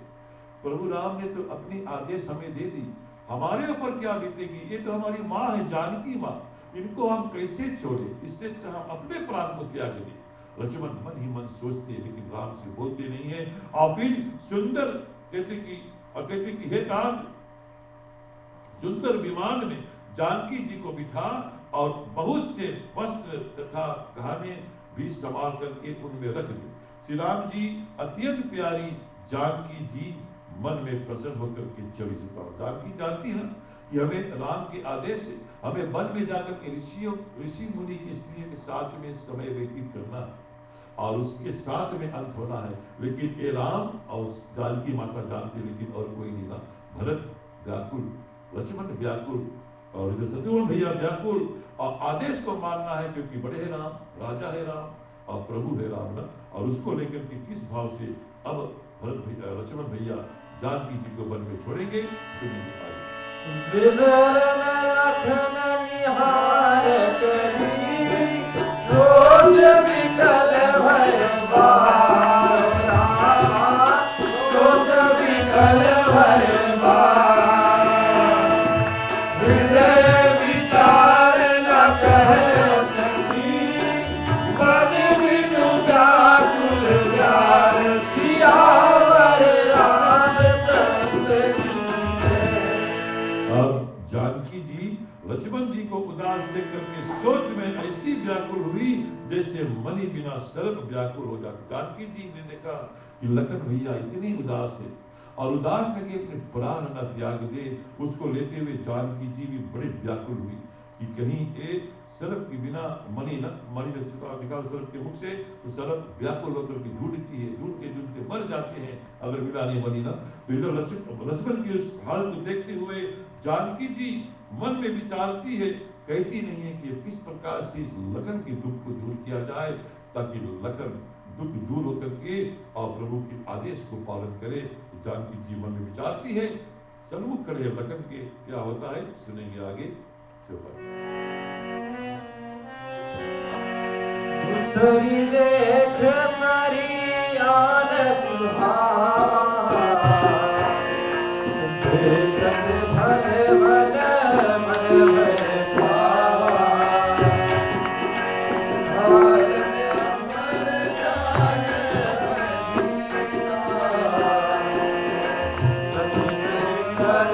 प्रभु राम ने तो अपनी आदेश हमें दे दी, हमारे ऊपर क्या बीतेगी? ये तो हमारी माँ है, जानकी माँ, इनको हम कैसे छोड़े? इससे हम अपने प्राण को त्याग दें। लक्ष्मण मन ही मन सोचते लेकिन राम से बोलते नहीं है। और फिर सुंदर कहते कि हे तात, सुंदर विमान में जानकी जी को बिठा और बहुत से वस्त्र तथा गहने भी संभाल करके उनमें रख दी। श्री राम जी अत्यंत प्यारी जानकी जी मन में प्रसन्न होकर के चली चुका। जानकी जानती है कि हमें राम के आदेश से हमें वन में जाकर के ऋषि मुनि की स्त्रियों के साथ में समय व्यतीत करना और उसके साथ में अंत होना है। लेकिन ये राम और जानकी माता जानती, लेकिन और कोई नहीं ना। भरत व्याकुल, लक्ष्मण व्याकुल और इधर शत्रुघ्न भैया व्याकुल, और आदेश को मानना है क्योंकि बड़े है राम, राजा है राम और प्रभु है राम ना। और उसको लेकर के किस भाव से अब भरत भैया लक्ष्मण भैया जानकी जी को वन में छोड़ेंगे, सुनेंगे आगे। विवरण लखन निहार करी, रोज विकल भय बारा, रोज विकल भय बारा, हृदय विचार न कह सकी, मन बिनु व्याकुल व्यार, सियावर रामचंद्र की। अब जानकी जी लक्ष्मण जी को उदास देख करके सोच में ऐसी व्याकुल हुई जैसे मणि बिना सर्प व्याकुल हो जाती। जानकी जी ने देखा कि लखन भैया इतनी उदास है और उदास में कि अपने प्राण न त्याग दे, उसको लेते हुए जानकी जी भी बड़ी व्याकुल हुई कि कहीं एक सर्प के बिना मणि निकाल सर्प के मुख से, तो सर्प व्याकुल होकर के ढूंढती है, ढूंढते मर जाते हैं अगर मिला नहीं मणि ना। तो इधर लक्ष्मण की उस हालत को देखते हुए जानकी जी मन में विचारती है, कहती नहीं है कि किस प्रकार से इस लखन के दुख को दूर किया जाए ताकि लखन दुख दूर होकर के और प्रभु के आदेश को पालन करे। तो जानकी जी मन में विचारती है, सन्मुख खड़े लखन के, क्या होता है सुनेंगे आगे। उतरी देख सारी आन सुहावा, देखत भले भले मन भय पावा, हार अमर जान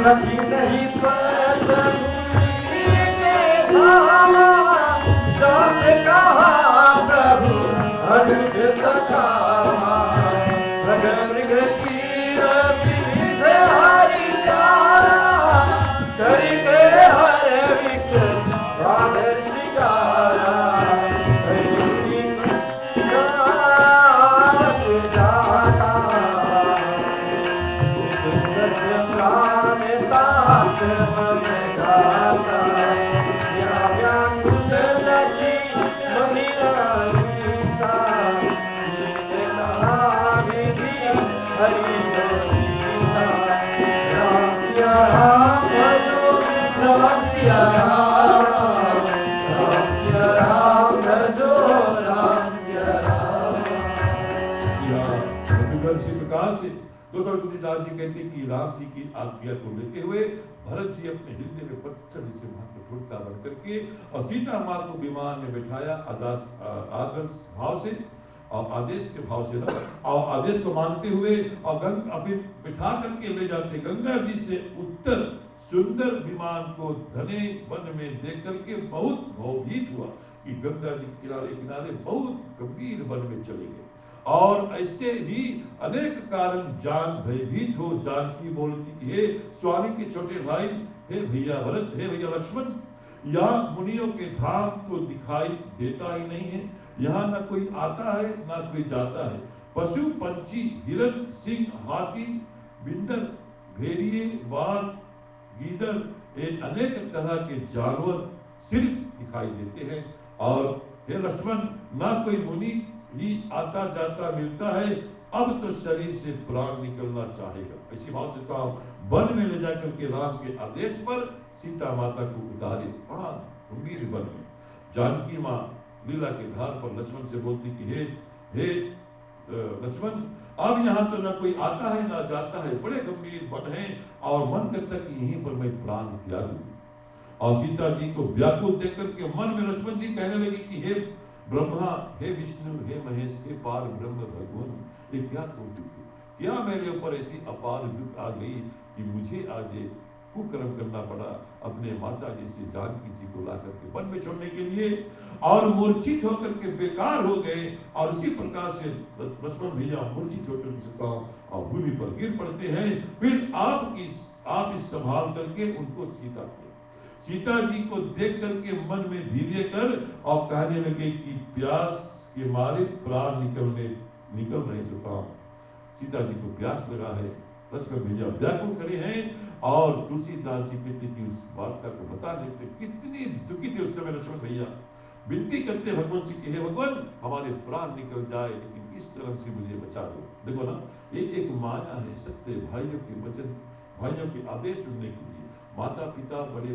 नहीं नहीं पर के धामा, जात कहा प्रभु अनुज सखावा, मृग मृग चीर विविध हरि चारा, करके हर विक बादर शिकारा, जी कहते कि राम जी की आज्ञा को लेते हुए भरत जी अपने हृदय में पत्थर से फुटता बन करके और सीता माँ को विमान में बिठाया आदर भाव से और आदेश के भाव से ना, और आदेश को मानते हुए और फिर बिठा करके ले जाते गंगा जी से उत्तर सुंदर विमान को घने वन में देख करके बहुत भयभीत हुआ कि गंगा जी के किनारे किनारे बहुत गंभीर वन में चले गए। और ऐसे ही अनेक कारण जान भयभीत हो। जानकी बोलती कि हे स्वामी के छोटे भाई, हे भैया भरत, हे भैया लक्ष्मण, यहाँ मुनियों के धाम तो दिखाई देता ही नहीं है, यहाँ न कोई आता है न कोई जाता है। पशु पंछी हिरन सिंह हाथी बिंदर भेड़िए बाघ गीदड़ ये अनेक तरह के जानवर सिर्फ दिखाई देते हैं। और हे लक्ष्मण, ना कोई मुनि ही आता जाता मिलता है, अब तो शरीर से प्राण निकलना चाहेगा। इसी भाव से कहा वन में ले जाकर के राम के आदेश पर सीता माता को उतारे बड़ा गंभीर वन में। जानकी माँ लीला के घाट पर लक्ष्मण से बोलती कि हे लक्ष्मण, अब यहाँ तो ना कोई आता है ना जाता है, बड़े गंभीर वन है और मन करता कि यहीं पर मैं प्राण त्याग दूं। और सीता जी को व्याकुल देख करके मन में लक्ष्मण जी कहने लगे कि हे ब्रह्मा, हे विष्णु, हे महेश, हे पार ब्रह्म भगवान, ये क्या दुख है, क्या मेरे ऊपर ऐसी अपार दुख आ गई कि मुझे आज कुकर्म करना पड़ा अपने माता जी से जानकी जी को ला करके वन में छोड़ने के लिए, और मूर्छित होकर के बेकार हो गए। और उसी प्रकार से लक्ष्मण भैया मूर्छित होकर और भूमि पर गिर पड़ते हैं। फिर आप इस संभाल करके उनको सीता जी को देख करके मन में धीरे कर और कहने लगे कि प्यास के मारे प्राण निकल नहीं चुका। सीता जी को प्यास लगा है, लक्ष्मण भैया व्याकुल खड़े हैं और तुलसीदास जी कहते कि उस वार्ता को बता देते कितनी दुखी थे उस समय लक्ष्मण भैया। विनती करते भगवान से कि हे भगवान, हमारे प्राण निकल जाए लेकिन इस तरह से मुझे बचा दो। देखो ना, ये एक माया है सत्य भाइयों के वचन, भाइयों के आदेश सुनने के लिए। माता पिता बड़े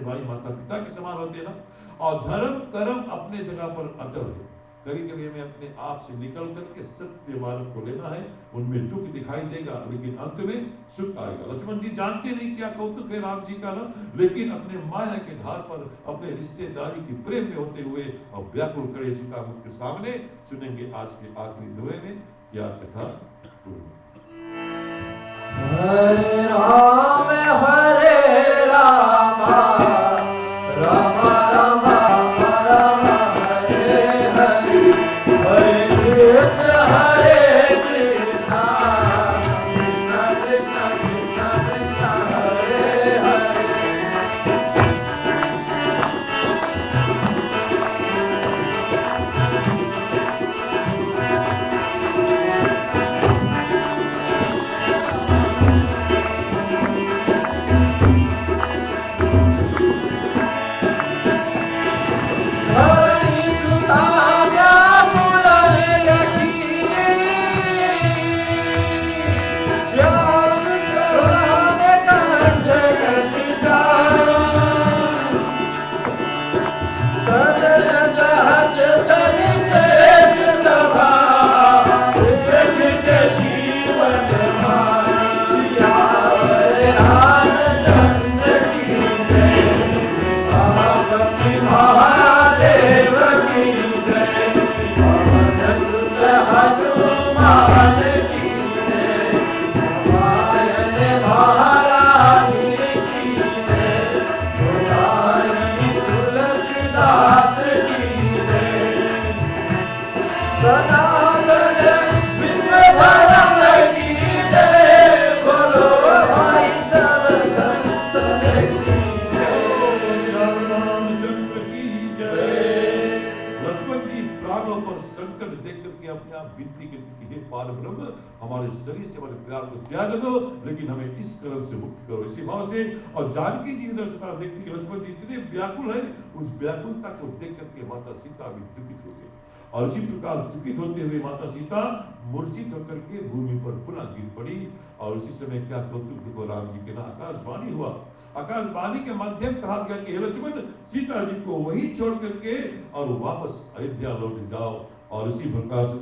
भाई माता पिता के समान होते हैं ना। और धर्म कर्म अपने जगह पर अटल है। कभी कभी हमें अपने आप से निकल करके सत्य मार्ग को लेना है, उनमें दुख दिखाई देगा लेकिन अंत में सुख आएगा। लक्ष्मण जी जानते नहीं क्या कौतुक है राम जी का ना, लेकिन अपने माया के धार पर अपने रिश्तेदारी की प्रेम में होते हुए और व्याकुल खड़े सीता मुख के सामने। सुनेंगे आज के आखिरी दोहे में क्या कथा। हरे राम हरे राम राम राम राम हरे हरे, हरे कृष्ण हरे कृष्ण कृष्ण कृष्ण कृष्ण कृष्ण हरे हरे। हमारे शरीर से हमारे प्यार को त्याग दो, लेकिन हमें इस कर्म से मुक्त करो, इसी भाव से। और जानकी जी देखती कि लक्ष्मण जी इतने व्याकुल है, उस व्याकुलता को देख करके माता सीता भी दुखित हो गई। और इसी प्रकार दुखित होते हुए माता सीता मूर्छित होकर के भूमि पर पुनः गिर पड़ी। और उसी समय क्या कौतुक देखो, राम जी के ना आकाशवाणी हुआ। आकाशवाणी के माध्यम कहा गया कि हे लक्ष्मण, सीता जी को वही छोड़ करके और वापस अयोध्या लौट जाओ। और इसी प्रकार से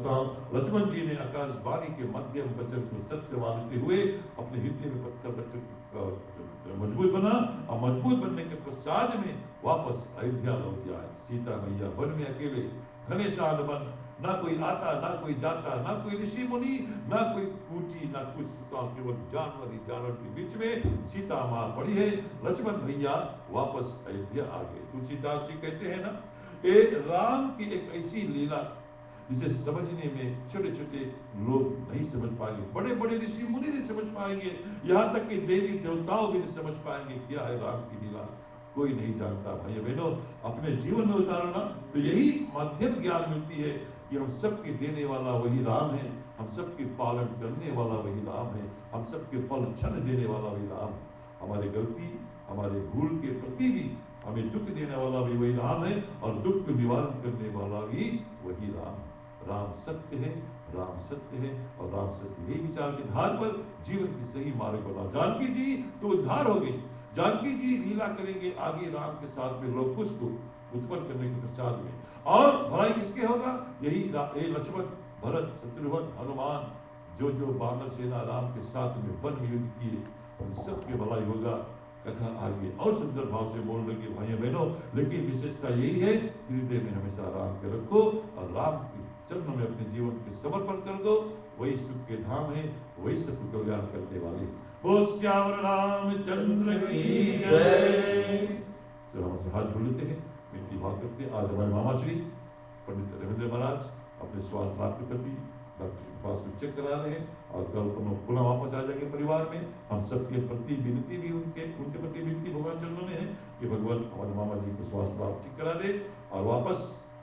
लक्ष्मण जी ने आकाशवाणी के माध्यम वचन को सत्य मानते हुए अपने हृदय में पत्थर मजबूत बना। और मजबूत बनने के पश्चात में वापस अयोध्या लौट जाए। सीता मैया वन में अकेले घने शान बन, ना कोई आता ना कोई जाता, ना कोई ऋषि मुनि, ना कोई कूटी, ना कुछ, केवल जानवर ही जानवर के बीच में सीता माँ पड़ी है। लक्ष्मण भैया वापस अयोध्या आ गए। तुलसीदास जी कहते हैं ना, ये राम की एक ऐसी लीला जिसे समझने में छोटे छोटे लोग नहीं समझ पाएंगे, बड़े बड़े ऋषि मुनि नहीं समझ पाएंगे, यहाँ तक कि देवी देवताओं भी नहीं समझ पाएंगे क्या है राम की लीला, कोई नहीं जानता। भाई बहनों, अपने जीवन में उतारो ना, तो यही माध्यम ज्ञान मिलती है कि हम सबके देने वाला वही राम है, हम सबके पालन करने वाला वही राम है, हम सबके पल क्षण देने वाला वही राम है। हमारी गलती, हमारे भूल के प्रति भी हमें दुख देने वाला भी वही राम है, और दुख को निवारण करने वाला भी वही राम है। राम सत्य है, राम सत्य है, और राम सत्य यही विचार के आधार पर जीवन की सही मार्ग बना। जानकी जी तो उद्धार हो गई। जानकी जी लीला करेंगे आगे राम के साथ में लोग कुछ को उत्पन्न करने के पश्चात में, और भलाई किसके होगा? यही लक्ष्मण, भरत, शत्रुघ्न, हनुमान, जो जो बानर सेना राम के साथ में वन में युद्ध किए उन सबकी भलाई होगा। कथा आगे और सुंदर भाव से बोल रहे कि भाइयों बहनों, लेकिन विशेषता यही है हृदय में हमेशा राम के रखो और राम के चरणों में अपने जीवन के समर्पण कर दो। वही सुख के धाम है, वही सब कल्याण करने वाले। ओ श्याम रामचंद्र की जय। जो हम हाथ जोड़ लेते हैं, मिट्टी भाव करते हैं। आज हमारे मामा श्री पंडित रविंद्र महाराज अपने स्वास्थ्य लाभ के प्रति डॉक्टर के पास में चेक करा रहे हैं और कल पुनः वापस आ जाएंगे परिवार में। हम सबके प्रति विनती भी उनके प्रति विनती भगवान चरणों में है कि भगवान हमारे मामा जी को स्वास्थ्य लाभ ठीक करा दे और वापस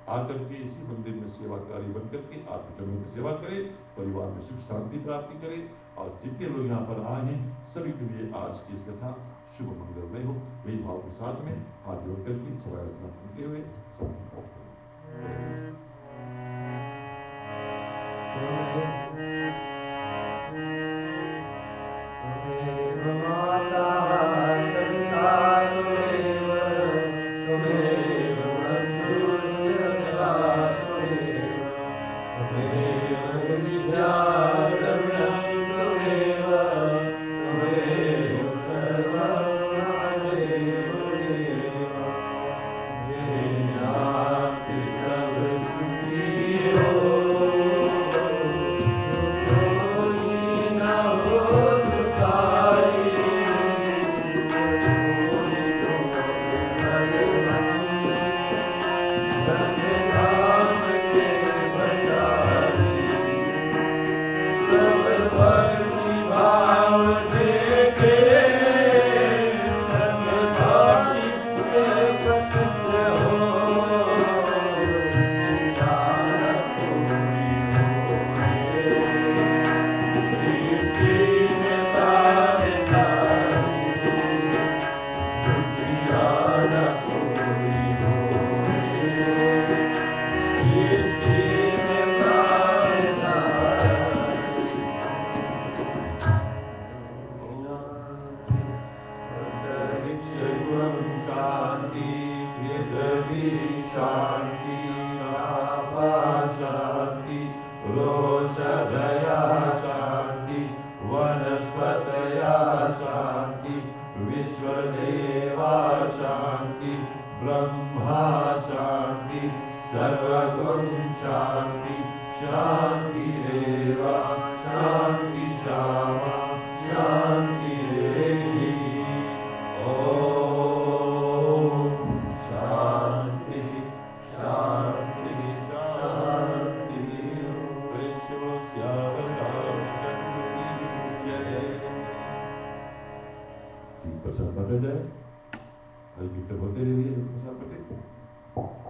आकर के इसी मंदिर में सेवाकारी बन करके आपके चरणों की सेवा करें, परिवार में सुख शांति प्राप्ति करें। और जितने लोग यहाँ पर आए हैं सभी के लिए आज की इस कथा शुभ मंगलमय हो। वही भाव के साथ में हाथ जोड़ करके छवैया करते हुए सब प्रसाद बांटा जाए। हल्की पे होते रहिए प्रसाद बटे।